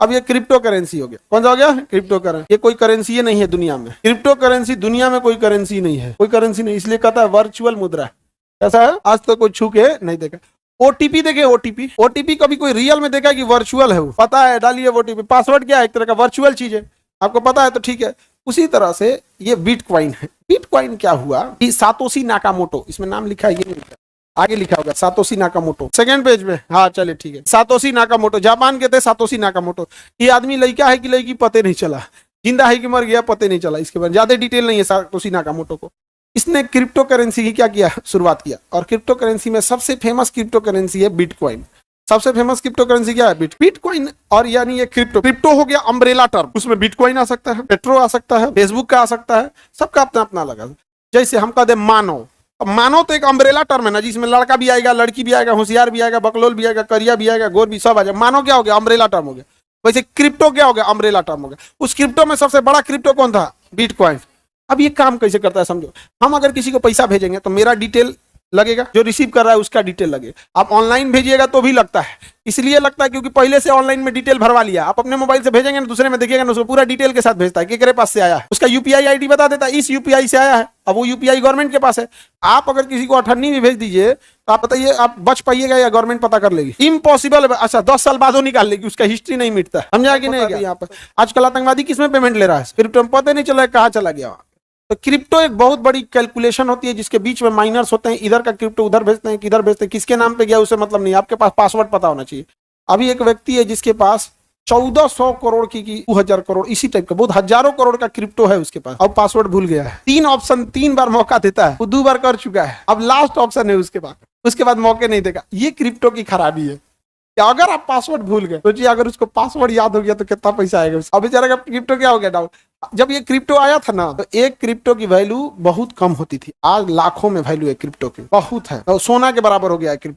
अब ये crypto currency हो गया। कौन सा हो गया? Crypto currency. ये कोई करेंसी नहीं है दुनिया में। क्रिप्टो करेंसी दुनिया में कोई करेंसी नहीं है, कोई करेंसी नहीं, इसलिए कहता है वर्चुअल मुद्रा। ऐसा है, आज तो कोई छू के नहीं देखा। ओटीपी देखे, ओटीपी, ओटीपी कभी कोई रियल में देखा कि वर्चुअल है? वो पता है, डालिए ओटीपी। पासवर्ड क्या है? एक तरह का वर्चुअल चीज है, आपको पता है तो ठीक है। उसी तरह से ये बिटकॉइन है। बिटकॉइन क्या हुआ कि सातोशी नाकामोटो, इसमें नाम लिखा है, ये नहीं लिखा, आगे लिखा होगा सातोशी नाकामोटो, सेकंड पेज में। हाँ चलिए ठीक है, सातोशी नाकामोटो, जापान के थे सातोशी नाकामोटो। ये आदमी लड़का है कि लड़की पते नहीं चला, जिंदा है कि मर गया पते नहीं चला, इसके बाद ज्यादा डिटेल नहीं है सातोशी नाकामोटो को। इसने क्रिप्टो करेंसी की क्या किया? शुरुआत किया। और क्रिप्टो करेंसी में सबसे फेमस क्रिप्टो करेंसी है बिटकॉइन। सबसे फेमस क्रिप्टो करेंसी क्या है? बिटकॉइन। और यानी ये क्रिप्टो, क्रिप्टो हो गया अम्ब्रेला टर्म, उसमें बिटकॉइन आ सकता है, पेट्रो आ सकता है, फेसबुक का आ सकता है, सबका अपना अपना लगा। जैसे हम कहते मानो, अब मानो तो एक अम्ब्रेला टर्म है ना, जिसमें लड़का भी आएगा, लड़की भी आएगा, होशियार भी आएगा, बकलोल भी आएगा, करिया भी आएगा, गोर भी, सब आ जाएगा। मानो क्या हो गया? अम्ब्रेला टर्म हो गया। वैसे क्रिप्टो क्या हो गया? अम्ब्रेला टर्म हो गया। उस क्रिप्टो में सबसे बड़ा क्रिप्टो कौन था? बिटकॉइन। अब ये काम कैसे करता है समझो। हम अगर किसी को पैसा भेजेंगे तो मेरा डिटेल लगेगा, जो रिसीव कर रहा है उसका डिटेल लगेगा। आप ऑनलाइन भेजिएगा तो भी लगता है, इसलिए लगता है क्योंकि पहले से ऑनलाइन में डिटेल भरवा लिया। आप अपने मोबाइल से भेजेंगे ना, दूसरे में देखिएगा ना, उसको पूरा डिटेल के साथ भेजता है कि केकरे पास से आया है, उसका यूपीआई आईडी बता देता है, इस यूपीआई से आया है। अब वो यूपीआई गवर्नमेंट के पास है। आप अगर किसी को 98 भी भेज दीजिए तो आप बताइए, आप बच पाइएगा या गवर्नमेंट पता कर लेगी? इम्पॉसिबल है। अच्छा 10 साल बाद वो निकाल लेगी, उसका हिस्ट्री नहीं मिटता। समझा कि नहीं? यहाँ पर आजकल आतंकवादी किसमें पेमेंट ले रहा है? क्रिप्टो में पता नहीं चला कहाँ चला गया। तो क्रिप्टो एक बहुत बड़ी कैलकुलेशन होती है, जिसके बीच में माइनर्स होते हैं, इधर का क्रिप्टो उधर भेजते हैं, किधर भेजते हैं, किसके नाम पे गया उसे मतलब नहीं, आपके पास पासवर्ड पता होना चाहिए। अभी एक व्यक्ति है जिसके पास 1400 करोड़ की 2000 करोड़ इसी टाइप का, बहुत हजारों करोड़ का क्रिप्टो है उसके पास, अब पासवर्ड भूल गया है। 3 ऑप्शन 3 बार मौका देता है, वो 2 बार कर चुका है, अब लास्ट ऑप्शन है उसके बाद मौके नहीं देगा। ये क्रिप्टो की खराबी है। अगर आप पासवर्ड भूल गए, सोचिए अगर उसको पासवर्ड याद हो गया तो कितना पैसा आएगा। अब बेचारा का क्रिप्टो क्या हो गया डाउन। जब ये क्रिप्टो आया था ना, तो एक क्रिप्टो की वैल्यू बहुत कम होती थी, आज लाखों में वैल्यू है क्रिप्टो की, बहुत है, तो सोना के बराबर हो गया है क्रिप्टो।